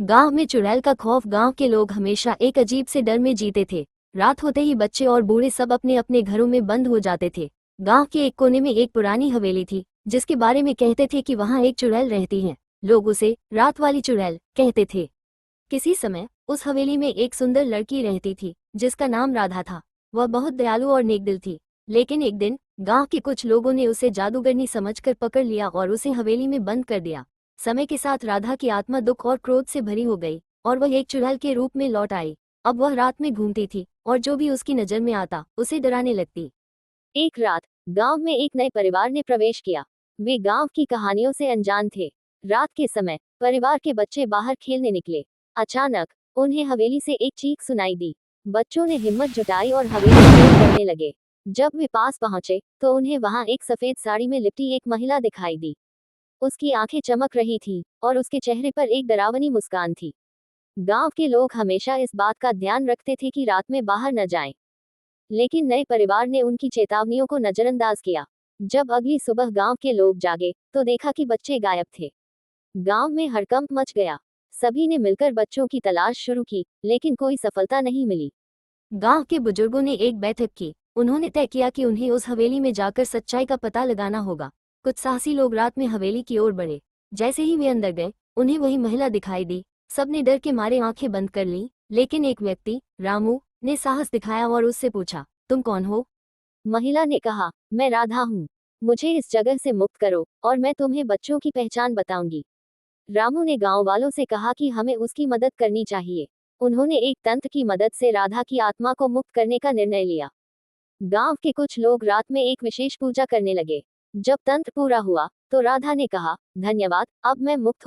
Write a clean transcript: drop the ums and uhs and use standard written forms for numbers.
गांव में चुड़ैल का खौफ। गांव के लोग हमेशा एक अजीब से डर में जीते थे। रात होते ही बच्चे और बूढ़े सब अपने अपने घरों में बंद हो जाते थे। गांव के एक कोने में एक पुरानी हवेली थी, जिसके बारे में कहते थे कि वहां एक चुड़ैल रहती है। लोग उसे रात वाली चुड़ैल कहते थे। किसी समय उस हवेली में एक सुंदर लड़की रहती थी, जिसका नाम राधा था। वह बहुत दयालु और नेकदिल थी। लेकिन एक दिन गांव के कुछ लोगों ने उसे जादूगरनी समझकर पकड़ लिया और उसे हवेली में बंद कर दिया। समय के साथ राधा की आत्मा दुख और क्रोध से भरी हो गई और वह एक चुड़ैल के रूप में लौट आई। अब वह रात में घूमती थी और जो भी उसकी नजर में आता उसे डराने लगती। एक रात गांव में एक नए परिवार ने प्रवेश किया। वे गांव की कहानियों से अनजान थे। रात के समय परिवार के बच्चे बाहर खेलने निकले। अचानक उन्हें हवेली से एक चीख सुनाई दी। बच्चों ने हिम्मत जुटाई और हवेली की ओर बढ़ने लगे। जब वे पास पहुंचे तो उन्हें वहां एक सफेद साड़ी में लिपटी एक महिला दिखाई दी। उसकी आंखें चमक रही थी और उसके चेहरे पर एक डरावनी मुस्कान थी। गांव के लोग हमेशा इस बात का ध्यान रखते थे कि रात में बाहर न जाएं। लेकिन नए परिवार ने उनकी चेतावनियों को नजरअंदाज किया। जब अगली सुबह गांव के लोग जागे तो देखा कि बच्चे गायब थे। गांव में हड़कंप मच गया। सभी ने मिलकर बच्चों की तलाश शुरू की, लेकिन कोई सफलता नहीं मिली। गांव के बुजुर्गों ने एक बैठक की। उन्होंने तय किया कि उन्हें उस हवेली में जाकर सच्चाई का पता लगाना होगा। कुछ साहसी लोग रात में हवेली की ओर बढ़े। जैसे ही वे अंदर गए, उन्हें वही महिला दिखाई दी। सबने डर के मारे आंखें बंद कर लीं, लेकिन एक व्यक्ति, रामू, ने साहस दिखाया और उससे पूछा, तुम कौन हो? महिला ने कहा, मैं राधा हूँ। मुझे इस जगह से मुक्त करो और मैं तुम्हें बच्चों की पहचान बताऊंगी। रामू ने गांव वालों से कहा कि हमें उसकी मदद करनी चाहिए। उन्होंने एक तंत्र की मदद से राधा की आत्मा को मुक्त करने का निर्णय लिया। गांव के कुछ लोग रात में एक विशेष पूजा करने लगे। जब तंत्र पूरा हुआ तो राधा ने कहा, धन्यवाद, अब मैं मुक्त हो